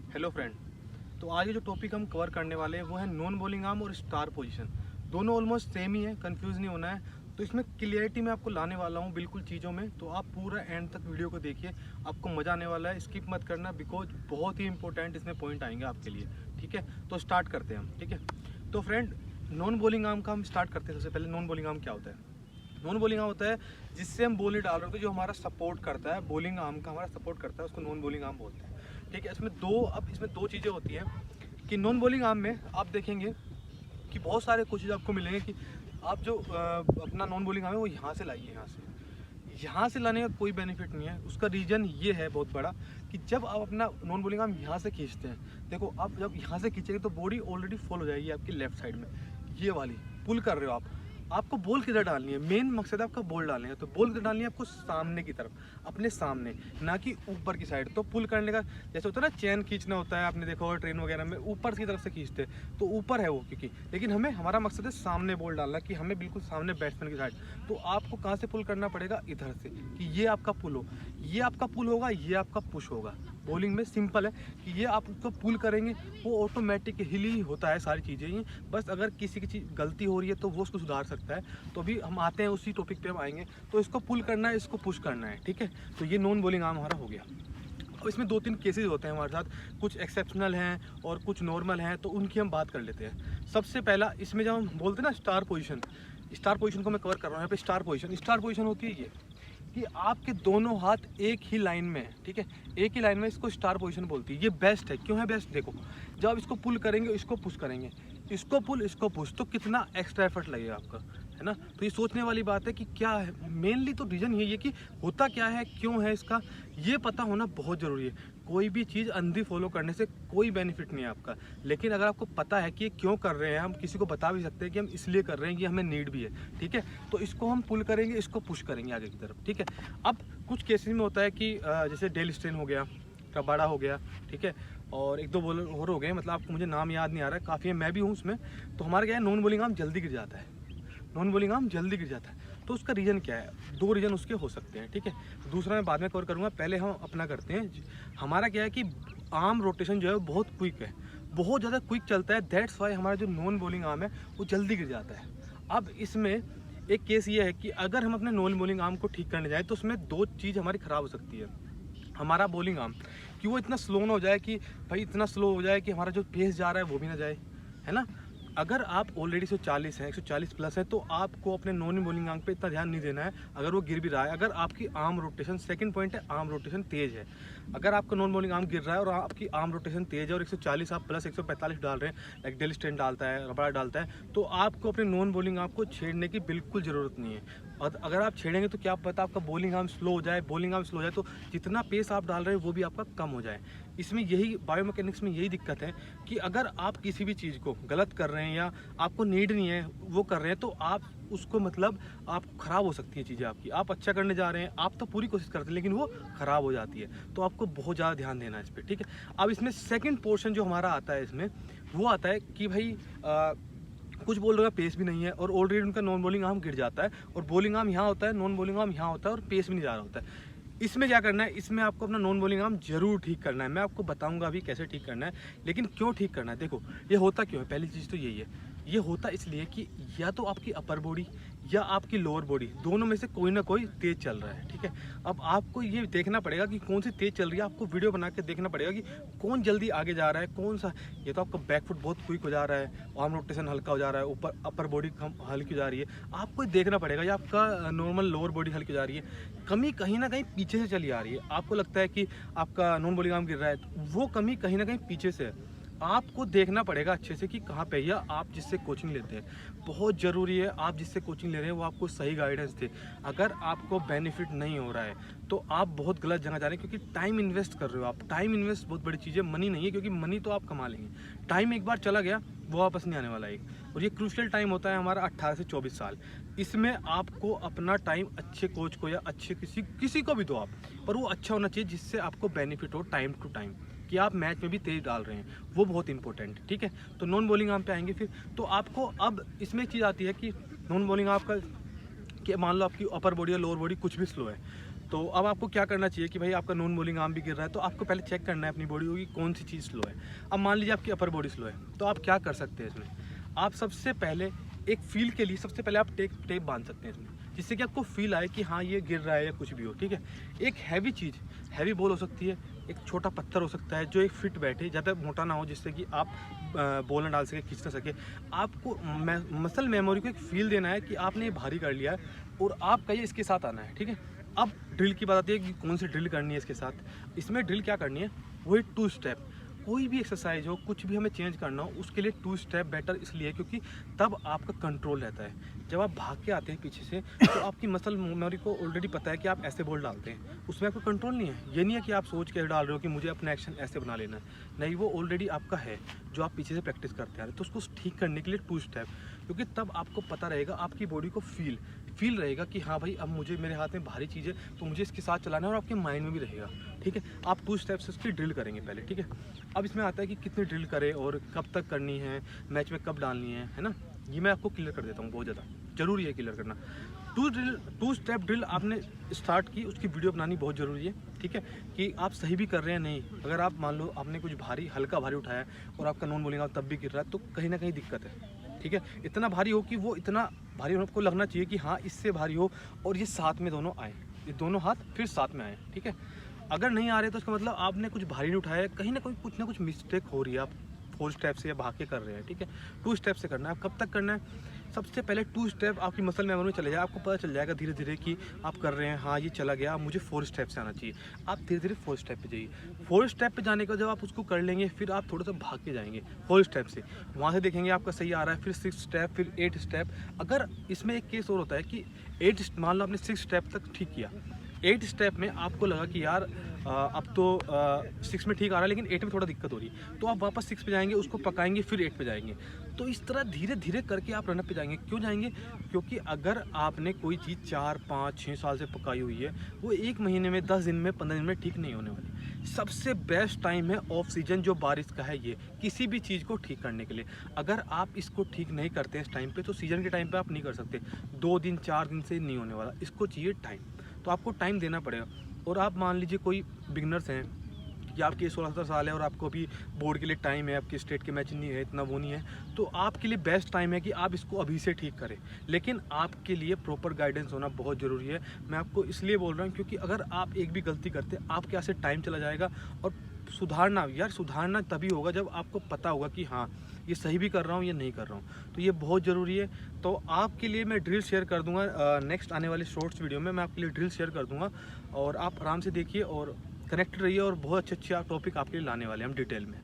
Hello friend. तो आज ये जो टॉपिक हम कवर करने वाले हैं वो है नॉन बॉलिंग आर्म और स्टार पोजीशन। दोनों ऑलमोस्ट सेम ही है, कंफ्यूज नहीं होना है। तो इसमें क्लियरिटी मैं आपको लाने वाला हूँ बिल्कुल चीज़ों में, तो आप पूरा एंड तक वीडियो को देखिए, आपको मज़ा आने वाला है। स्किप मत करना बिकॉज बहुत ही इंपॉर्टेंट इसमें पॉइंट आएंगे आपके लिए। ठीक है, तो स्टार्ट करते हैं हम। ठीक है, तो फ्रेंड नॉन बॉलिंग आर्म का हम स्टार्ट करते हैं। सबसे पहले नॉन बॉलिंग आर्म क्या होता है? नॉन बॉलिंग आर्म होता है जिससे हम बॉल डाल रहे होते हैं, जो हमारा सपोर्ट करता है, बॉलिंग आर्म का हमारा सपोर्ट करता है, उसको नॉन बॉलिंग आर्म बोलते हैं। ठीक है, इसमें दो चीज़ें होती हैं कि नॉन बॉलिंग आर्म में आप देखेंगे कि बहुत सारे कोचेज आपको मिलेंगे कि आप जो अपना नॉन बॉलिंग आर्म है वो यहाँ से लाइए। यहाँ से लाने का कोई बेनिफिट नहीं है। उसका रीज़न ये है बहुत बड़ा कि जब आप अपना नॉन बॉलिंग आर्म यहाँ से खींचते हैं, देखो आप जब यहाँ से खींचेंगे तो बॉडी ऑलरेडी फॉल हो जाएगी आपकी लेफ्ट साइड में। ये वाली पुल कर रहे हो आप, आपको बॉल किधर डालनी है? मेन मकसद है आपका बॉल डालने का। तो बॉल किधर डालनी है आपको? सामने की तरफ, अपने सामने, ना कि ऊपर की साइड। तो पुल करने का जैसे होता है ना, चैन खींचना होता है, आपने देखा होगा ट्रेन वगैरह में ऊपर की तरफ से खींचते हैं, तो ऊपर है वो क्योंकि, लेकिन हमारा मकसद है सामने बॉल डालना, कि हमें बिल्कुल सामने बैट्समैन की साइड। तो आपको कहाँ से पुल करना पड़ेगा? इधर से, कि ये आपका पुल हो, ये आपका पुल होगा, ये आपका पुश होगा। बॉलिंग में सिंपल है कि ये आप उसको पुल करेंगे वो ऑटोमेटिक ही होता है सारी चीज़ें ही। बस अगर किसी की चीज़ गलती हो रही है तो वो उसको सुधार सकता है। तो अभी हम आते हैं उसी टॉपिक पे हम आएंगे। तो इसको पुल करना है, इसको पुश करना है। ठीक है, तो ये नॉन बॉलिंग आर्म हमारा हो गया। और इसमें 2-3 केसेस होते हैं हमारे साथ, कुछ एक्सेप्शनल हैं और कुछ नॉर्मल हैं, तो उनकी हम बात कर लेते हैं। सबसे पहला इसमें जब हम बोलते हैं ना स्टार पोजीशन को मैं कवर कर रहा हूँ यहाँ पे। स्टार पोजीशन होती है ये कि आपके दोनों हाथ एक ही लाइन में है। ठीक है, एक ही लाइन में, इसको स्टार पोजीशन बोलती है। ये बेस्ट है। क्यों है बेस्ट? देखो, जब आप इसको पुल करेंगे, इसको पुश करेंगे, इसको पुल, इसको पुश, तो कितना एक्स्ट्रा एफर्ट लगेगा आपका, है ना? तो ये सोचने वाली बात है कि क्या है मेनली। तो रीज़न यही है कि होता क्या है, क्यों है, इसका ये पता होना बहुत ज़रूरी है। कोई भी चीज़ अंधी फॉलो करने से कोई बेनिफिट नहीं है आपका, लेकिन अगर आपको पता है कि ये क्यों कर रहे हैं, हम किसी को बता भी सकते हैं कि हम इसलिए कर रहे हैं कि हमें नीड भी है। ठीक है, तो इसको हम पुल करेंगे, इसको पुश करेंगे आगे की तरफ। ठीक है, अब कुछ केसेस में होता है कि जैसे डेल स्टेन हो गया, कबाड़ा हो गया, ठीक है, और 1-2 बॉलर और हो गए, मतलब आपको मुझे नाम याद नहीं आ रहा है, काफ़ी है, मैं भी हूँ उसमें। तो हमारा क्या है, नॉन बॉलिंग आर्म जल्दी गिर जाता है। तो उसका रीज़न क्या है? 2 रीज़न उसके हो सकते हैं। ठीक है, दूसरा मैं बाद में कवर करूँगा, पहले हम अपना करते हैं। हमारा क्या है कि आर्म रोटेशन जो है बहुत क्विक है, बहुत ज़्यादा क्विक चलता है। दैट्स वाई हमारा जो नॉन बॉलिंग आर्म है वो जल्दी गिर जाता है। अब इसमें एक केस ये है कि अगर हम अपने नॉन बॉलिंग आर्म को ठीक करने जाएँ तो उसमें 2 चीज़ हमारी ख़राब हो सकती है। हमारा बॉलिंग आर्म कि वो इतना स्लो ना हो जाए कि भाई इतना स्लो हो जाए कि हमारा जो पेस जा रहा है वो भी ना जाए, है ना? अगर आप ऑलरेडी 140 हैं, 140 प्लस है, तो आपको अपने नॉन बॉलिंग आर्म पे इतना ध्यान नहीं देना है अगर वो गिर भी रहा है। अगर आपकी आर्म रोटेशन, सेकंड पॉइंट है, आर्म रोटेशन तेज है। अगर आपका नॉन बॉलिंग आर्म गिर रहा है और आपकी आर्म रोटेशन तेज है और 140 आप प्लस 145 डाल रहे हैं, लाइक डेल स्टेन डालता है, रबड़ा डालता है, तो आपको अपने नॉन बॉलिंग आर्म को छेड़ने की बिल्कुल ज़रूरत नहीं है। और अगर आप छेड़ेंगे तो क्या पता आपका बॉलिंग आर्म स्लो हो जाए, तो जितना पेस आप डाल रहे हैं वो भी आपका कम हो जाए। इसमें यही बायोमैकेनिक्स में यही दिक्कत है कि अगर आप किसी भी चीज़ को गलत कर रहे हैं या आपको नीड नहीं है वो कर रहे हैं, तो आप उसको मतलब आप ख़राब हो सकती है चीज़ें आपकी। आप अच्छा करने जा रहे हैं, आप तो पूरी कोशिश करते हैं, लेकिन वो ख़राब हो जाती है। तो आपको बहुत ज़्यादा ध्यान देना है इस पर। ठीक है, अब इसमें सेकेंड पोर्शन जो हमारा आता है इसमें, वो आता है कि भाई कुछ बॉलर का पेस भी नहीं है और ऑलरेडी उनका नॉन बॉलिंग आर्म गिर जाता है, और बॉलिंग आर्म यहाँ होता है, नॉन बॉलिंग आर्म यहाँ होता है, और पेस भी नहीं जा रहा होता है। इसमें क्या करना है? इसमें आपको अपना नॉन बॉलिंग आर्म जरूर ठीक करना है। मैं आपको बताऊंगा अभी कैसे ठीक करना है, लेकिन क्यों ठीक करना है। देखो, ये होता क्यों है, पहली चीज़ तो यही है, ये होता इसलिए कि या तो आपकी अपर बॉडी या आपकी लोअर बॉडी, दोनों में से कोई ना कोई तेज़ चल रहा है। ठीक है, अब आपको ये देखना पड़ेगा कि कौन सी तेज़ चल रही है। आपको वीडियो बना के देखना पड़ेगा कि कौन जल्दी आगे जा रहा है, कौन सा। ये तो आपका बैक फुट बहुत क्विक हो जा रहा है, आर्म रोटेशन हल्का हो जा रहा है, ऊपर अपर बॉडी हल्की हो जा रही है, आपको देखना पड़ेगा। या आपका नॉर्मल लोअर बॉडी हल्की हो जा रही है, कमी कहीं ना कहीं पीछे से चली आ रही है। आपको लगता है कि आपका नॉन बॉलिंग आर्म गिर रहा है, तो वो कमी कहीं ना कहीं पीछे से है। आपको देखना पड़ेगा अच्छे से कि कहाँ पे है। या आप जिससे कोचिंग लेते हैं, बहुत ज़रूरी है, आप जिससे कोचिंग ले रहे हैं वो आपको सही गाइडेंस दे। अगर आपको बेनिफिट नहीं हो रहा है तो आप बहुत गलत जगह जा रहे हैं, क्योंकि टाइम इन्वेस्ट कर रहे हो आप। टाइम इन्वेस्ट बहुत बड़ी चीज़ है, मनी नहीं है, क्योंकि मनी तो आप कमा लेंगे, टाइम एक बार चला गया वो वापस नहीं आने वाला है। और ये क्रूशियल टाइम होता है हमारा 18 से 24 साल। इसमें आपको अपना टाइम अच्छे कोच को या अच्छे किसी को भी दो आप, पर वो अच्छा होना चाहिए जिससे आपको बेनिफिट हो टाइम टू टाइम, कि आप मैच में भी तेज डाल रहे हैं, वो बहुत इंपॉर्टेंट है। ठीक है, तो नॉन बॉलिंग आर्म पे आएंगे फिर। तो आपको अब इसमें एक चीज़ आती है कि नॉन बॉलिंग आपका, कि मान लो आपकी अपर बॉडी या लोअर बॉडी कुछ भी स्लो है, तो अब आपको क्या करना चाहिए कि भाई आपका नॉन बॉलिंग आर्म भी गिर रहा है, तो आपको पहले चेक करना है अपनी बॉडी को कि कौन सी चीज़ स्लो है। अब मान लीजिए आपकी अपर बॉडी स्लो है, तो आप क्या कर सकते हैं इसमें, आप सबसे पहले एक फील के लिए सबसे पहले आप टेप बांध सकते हैं इसमें, जिससे कि आपको फील आए कि हाँ ये गिर रहा है या कुछ भी हो, ठीक है। एक हैवी चीज़, हैवी बॉल हो सकती है, एक छोटा पत्थर हो सकता है जो एक फिट बैठे, ज़्यादा मोटा ना हो जिससे कि आप बॉल ना डाल सके, खींच ना सके। आपको मसल मेमोरी को एक फील देना है कि आपने ये भारी कर लिया है और आपका ये इसके साथ आना है, ठीक है। अब ड्रिल की बात आती है कि कौन सी ड्रिल करनी है इसके साथ। इसमें ड्रिल क्या करनी है, वही 2 स्टेप। कोई भी एक्सरसाइज हो, कुछ भी हमें चेंज करना हो, उसके लिए 2 स्टेप बेटर इसलिए क्योंकि तब आपका कंट्रोल रहता है। जब आप भाग के आते हैं पीछे से, तो आपकी मसल मेमोरी को ऑलरेडी पता है कि आप ऐसे बॉल डालते हैं, उसमें आपका कंट्रोल नहीं है। ये नहीं है कि आप सोच के डाल रहे हो कि मुझे अपना एक्शन ऐसे बना लेना है, नहीं, वो ऑलरेडी आपका है जो आप पीछे से प्रैक्टिस करते आ रहे हैं। तो उसको ठीक करने के लिए 2 स्टेप, क्योंकि तब आपको पता रहेगा, आपकी बॉडी को फील रहेगा कि हाँ भाई अब मुझे, मेरे हाथ में भारी चीज़ है तो मुझे इसके साथ चलाना है, और आपके माइंड में भी रहेगा, ठीक है। आप 2 स्टेप्स इसकी ड्रिल करेंगे पहले, ठीक है। अब इसमें आता है कि कितनी ड्रिल करें और कब तक करनी है, मैच में कब डालनी है ना, ये मैं आपको क्लियर कर देता हूँ। बहुत ज़्यादा ज़रूरी है क्लियर करना। 2 स्टेप ड्रिल आपने स्टार्ट की, उसकी वीडियो बनानी बहुत ज़रूरी है, ठीक है, कि आप सही भी कर रहे हैं नहीं। अगर आप मान लो आपने कुछ हल्का भारी उठाया और आपका नॉन बॉलिंग तब भी गिर रहा है, तो कहीं ना कहीं दिक्कत है, ठीक है। इतना भारी हो कि वो इतना भारी आपको लगना चाहिए कि हाँ इससे भारी हो और ये साथ में दोनों आए, ये दोनों हाथ फिर साथ में आए, ठीक है। अगर नहीं आ रहे तो इसका मतलब आपने कुछ भारी नहीं उठाया, कहीं ना कुछ ना कुछ मिस्टेक हो रही है, आप 4 स्टेप से या भाग के कर रहे हैं, ठीक है। 2 स्टेप से करना है। आप कब तक करना है, सबसे पहले 2 स्टेप आपकी मसल मेमोरी में चले जाए, आपको पता चल जाएगा धीरे धीरे कि आप कर रहे हैं, हाँ ये चला गया, मुझे 4 स्टेप से आना चाहिए। आप धीरे धीरे 4 स्टेप पे जाइए। 4 स्टेप पे जाने के बाद जब आप उसको कर लेंगे, फिर आप थोड़ा सा भाग के जाएंगे 4 स्टेप से, वहाँ से देखेंगे आपका सही आ रहा है, फिर 6 स्टेप, फिर 8 स्टेप। अगर इसमें एक केस और होता है कि 8 मान लो आपने 6 स्टेप तक ठीक किया, 8 स्टेप में आपको लगा कि यार अब तो 6 में ठीक आ रहा है लेकिन 8 में थोड़ा दिक्कत हो रही है, तो आप वापस 6 पे जाएंगे, उसको पकाएंगे, फिर 8 पे जाएंगे। तो इस तरह धीरे धीरे करके आप रनअप पे जाएंगे। क्यों जाएंगे, क्योंकि अगर आपने कोई चीज़ 4, 5, 6 साल से पकाई हुई है, वो 1 महीने में, 10 दिन में, 15 दिन में ठीक नहीं होने वाली। सबसे बेस्ट टाइम है ऑफ सीजन, जो बारिश का है, ये किसी भी चीज़ को ठीक करने के लिए। अगर आप इसको ठीक नहीं करते इस टाइम पे, तो सीजन के टाइम पे आप नहीं कर सकते। 2 दिन 4 दिन से नहीं होने वाला, इसको चाहिए टाइम, तो आपको टाइम देना पड़ेगा। और आप मान लीजिए कोई बिगनर्स हैं कि आपके 16-17 साल है और आपको अभी बोर्ड के लिए टाइम है, आपके स्टेट के मैच नहीं है, इतना वो नहीं है, तो आपके लिए बेस्ट टाइम है कि आप इसको अभी से ठीक करें। लेकिन आपके लिए प्रॉपर गाइडेंस होना बहुत ज़रूरी है। मैं आपको इसलिए बोल रहा हूँ क्योंकि अगर आप एक भी गलती करते, आपके यहाँ से टाइम चला जाएगा। और सुधारना तभी होगा जब आपको पता होगा कि हाँ ये सही भी कर रहा हूँ, ये नहीं कर रहा हूँ, तो ये बहुत ज़रूरी है। तो आपके लिए मैं ड्रिल शेयर कर दूंगा नेक्स्ट आने वाले शॉर्ट्स वीडियो में, मैं आपके लिए ड्रिल शेयर कर दूंगा, और आप आराम से देखिए और कनेक्टेड रहिए, और बहुत अच्छे टॉपिक आपके लिए लाने वाले हैं हम डिटेल में।